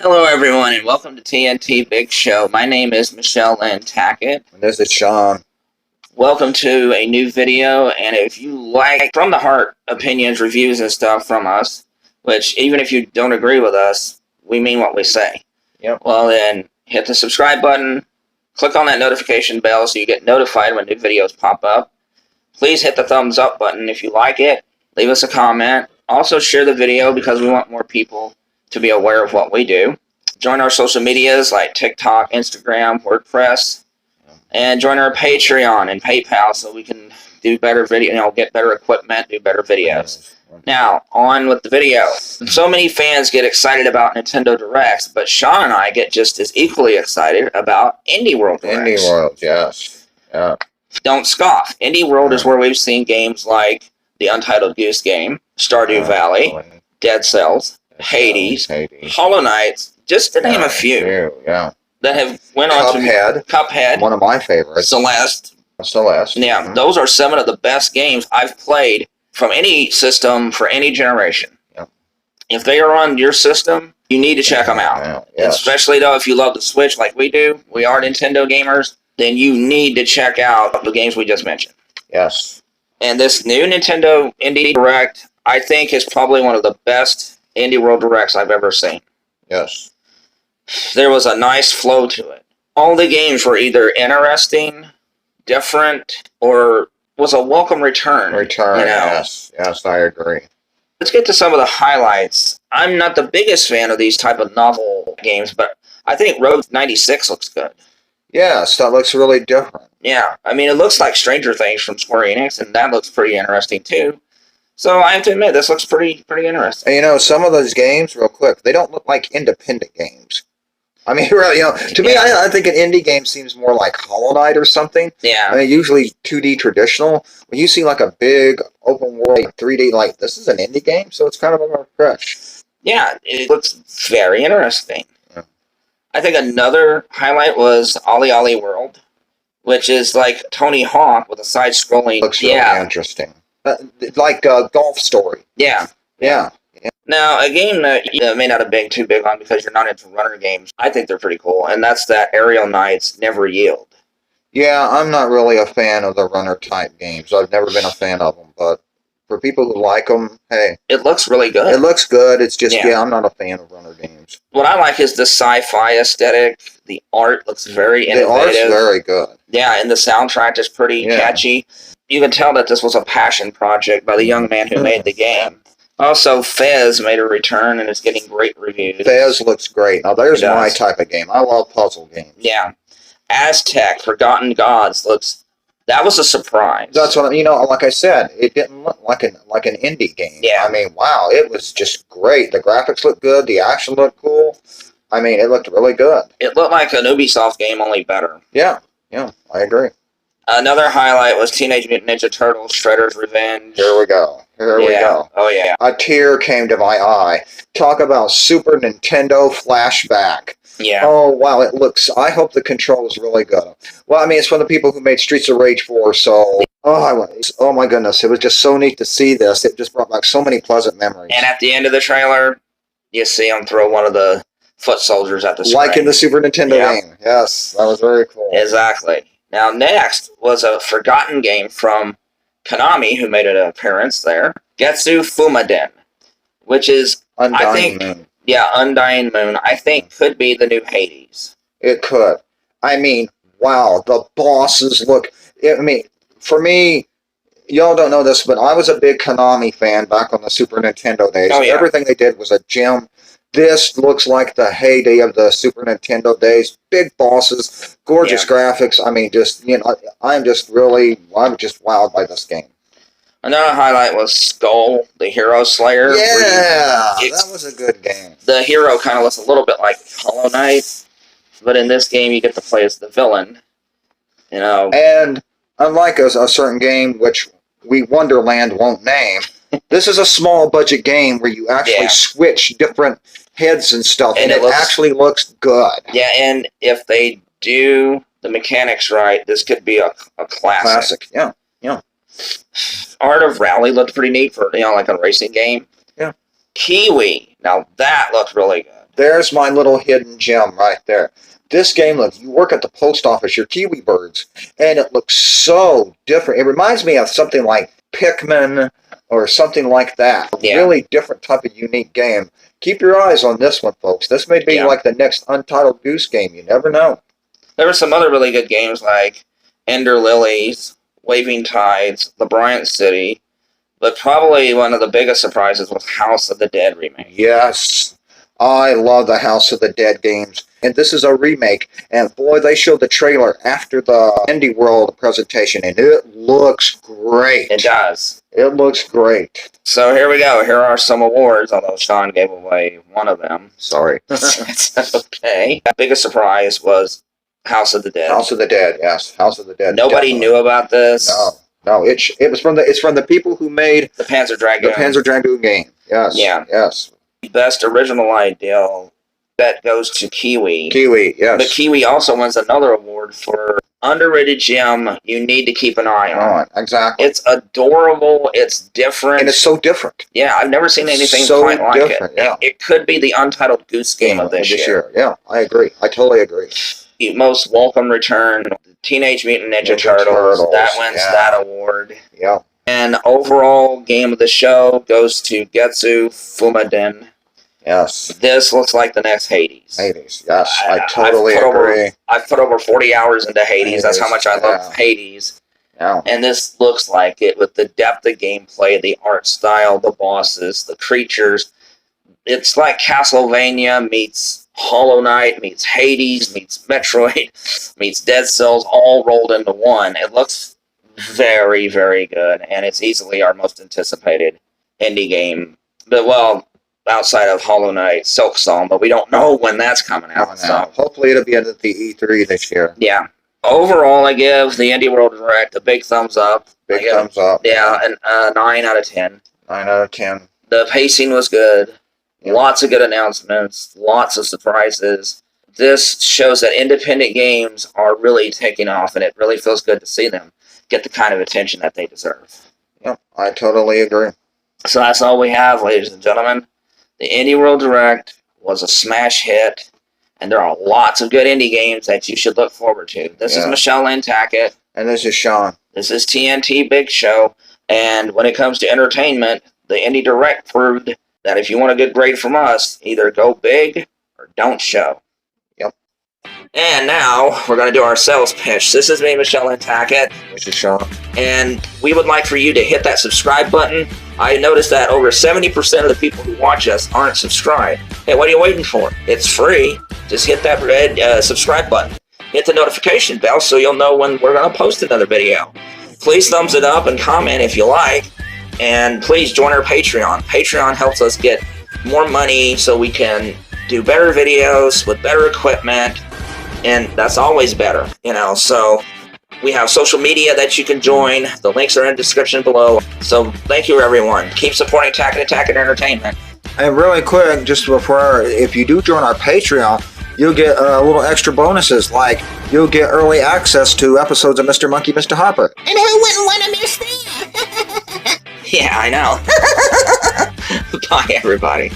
Hello, everyone, and welcome to TNT Big Show. My name is Lynn Tackett. And this is Shawn. Welcome to a new video, and if you like from the heart opinions, reviews, and stuff from us, which even if you don't agree with us, we mean what we say. Yep. Well, then hit the subscribe button, click on that notification bell so you get notified when new videos pop up. Please hit the thumbs up button if you like it. Leave us a comment. Also share the video because we want more people to be aware of what we do. Join our social medias like TikTok, Instagram, WordPress, and join our Patreon and PayPal so we can do better video, get better equipment, do better videos. Now, on with the video. So many fans get excited about Nintendo Directs, but Shawn and I get just as equally excited about Indie World Directs. Indie World, yes. Yeah. Don't scoff. Indie World is where we've seen games like the Untitled Goose Game, Stardew Valley, Dead Cells, Hades, Hollow Knight, just to name a few. That have went on to Cuphead, one of my favorites. Celeste. Yeah, those are some of the best games I've played from any system for any generation. Yep. If they are on your system, you need to check them out. Yes. Especially though, if you love the Switch like we do, we are Nintendo gamers, then you need to check out the games we just mentioned. Yes. And this new Nintendo Indie Direct, I think, is probably one of the best Indie World Directs I've ever seen. Yes. There was a nice flow to it. All the games were either interesting, different, or was a welcome return. Yes, I agree. Let's get to some of the highlights. I'm not the biggest fan of these type of novel games, but I think Road 96 looks good. Yes, that looks really different. Yeah, I mean, it looks like Stranger Things from Square Enix, and that looks pretty interesting, too. So I have to admit, this looks pretty interesting. And, some of those games, real quick, they don't look like independent games. I mean, really, to me, I think an indie game seems more like Hollow Knight or something. Yeah. I mean, usually 2D traditional. When you see like a big open world 3D, like this is an indie game, so it's kind of a more fresh. Yeah, it looks very interesting. Yeah. I think another highlight was Ollie Ollie World, which is like Tony Hawk with a side-scrolling. Looks really interesting. Like Golf Story. Yeah. Now, a game that you may not have been too big on because you're not into runner games, I think they're pretty cool, and that's that Aerial Knights Never Yield. Yeah, I'm not really a fan of the runner-type games. I've never been a fan of them, but for people who like them, hey. It looks really good. It looks good. It's just, I'm not a fan of runner games. What I like is the sci-fi aesthetic. The art looks very innovative. The art's very good. Yeah, and the soundtrack is pretty catchy. You can tell that this was a passion project by the young man who made the game. Also, Fez made a return and is getting great reviews. Fez looks great. Now, there's my type of game. I love puzzle games. Yeah. Aztec, Forgotten Gods that was a surprise. That's what, like I said, it didn't look like an indie game. Yeah. I mean, wow, it was just great. The graphics looked good. The action looked cool. I mean, it looked really good. It looked like an Ubisoft game, only better. Yeah, I agree. Another highlight was Teenage Mutant Ninja Turtles Shredder's Revenge. Here we go. Oh, yeah. A tear came to my eye. Talk about Super Nintendo flashback. Yeah. Oh, wow, it looks... I hope the control is really good. Well, I mean, it's from the people who made Streets of Rage 4, so... Oh, my goodness, it was just so neat to see this. It just brought back so many pleasant memories. And at the end of the trailer, you see him throw one of the foot soldiers at the screen. Like in the Super Nintendo game. Yes, that was very cool. Exactly. Now, next was a forgotten game from Konami, who made an appearance there. Getsu Fumaden, which is, Undying Moon. Yeah, Undying Moon, I think could be the new Hades. It could. I mean, wow, the bosses look... for me, y'all don't know this, but I was a big Konami fan back on the Super Nintendo days. Oh, yeah. Everything they did was a gem. This looks like the heyday of the Super Nintendo days. Big bosses, gorgeous graphics. I mean, just, I'm just wowed by this game. Another highlight was Skull, the Hero Slayer. Yeah, that was a good game. The hero kind of looks a little bit like Hollow Knight, but in this game you get to play as the villain. And unlike a certain game, which we Wonderland won't name, this is a small budget game where you actually switch different heads and stuff, and it actually looks good. Yeah, and if they do the mechanics right, this could be a classic. Yeah. Art of Rally looked pretty neat for, like a racing game. Yeah. Kiwi, now that looked really good. There's my little hidden gem right there. This game, look, you work at the post office, you're Kiwi birds, and it looks so different. It reminds me of something like Pikmin or something like that. Yeah. Really different type of unique game. Keep your eyes on this one, folks. This may be like the next Untitled Goose Game. You never know. There were some other really good games like Ender Lilies, Waving Tides, The Bryant City, but probably one of the biggest surprises was House of the Dead remake. Yes. I love the House of the Dead games. And this is a remake. And boy, they showed the trailer after the Indie World presentation, and it looks great. It does. It looks great. So here we go. Here are some awards, although Shawn gave away one of them. Sorry. It's okay. The biggest surprise was House of the Dead. House of the Dead, yes. House of the Dead. Nobody knew about this. No. It was from the people who made the Panzer Dragoon. The Panzer Dragoon game. Yes. Yeah. Yes. Best original idea that goes to Kiwi. Kiwi, yes. But Kiwi also wins another award for underrated gem you need to keep an eye on. Exactly. It's adorable. It's different. And it's so different. Yeah, I've never seen anything so quite like it. Yeah. It could be the Untitled Goose Game of this year. Yeah, I agree. I totally agree. The most welcome return, Teenage Mutant Ninja Turtles. That wins that award. Yeah. And overall game of the show goes to Getsu Fumaden. Yes. This looks like the next Hades. Hades, yes. I totally agree. I've put over 40 hours into Hades. That's how much I love Hades. Yeah. And this looks like it with the depth of gameplay, the art style, the bosses, the creatures. It's like Castlevania meets Hollow Knight, meets Hades, meets Metroid, meets Dead Cells, all rolled into one. It looks very, very good, and it's easily our most anticipated indie game. But, well, outside of Hollow Knight, Silk Song, but we don't know when that's coming out. So hopefully it'll be at the E3 this year. Yeah. Overall, I give the Indie World Direct a big thumbs up. Big thumbs up. Yeah, a 9 out of 10. 9 out of 10. The pacing was good. Yeah. Lots of good announcements. Lots of surprises. This shows that independent games are really taking off, and it really feels good to see them get the kind of attention that they deserve. Yep, I totally agree. So that's all we have, ladies and gentlemen. The Indie World Direct was a smash hit, and there are lots of good indie games that you should look forward to. This is Michelle Lynn Tackett. And this is Shawn. This is TNT Big Show. And when it comes to entertainment, the Indie Direct proved that if you want a good grade from us, either go big or don't show. Yep. And now we're going to do our sales pitch. This is me, Michelle Lynn Tackett. This is Shawn. And we would like for you to hit that subscribe button. I noticed that over 70% of the people who watch us aren't subscribed. Hey, what are you waiting for? It's free. Just hit that red subscribe button. Hit the notification bell so you'll know when we're going to post another video. Please thumbs it up and comment if you like. And please join our Patreon. Patreon helps us get more money so we can do better videos with better equipment. And that's always better, so we have social media that you can join. The links are in the description below. So thank you, everyone. Keep supporting Tackett Entertainment. And really quick, just before, if you do join our Patreon, you'll get little extra bonuses, like you'll get early access to episodes of Mr. Monkey, Mr. Hopper. And who wouldn't want to miss that? Yeah, I know. Bye, everybody.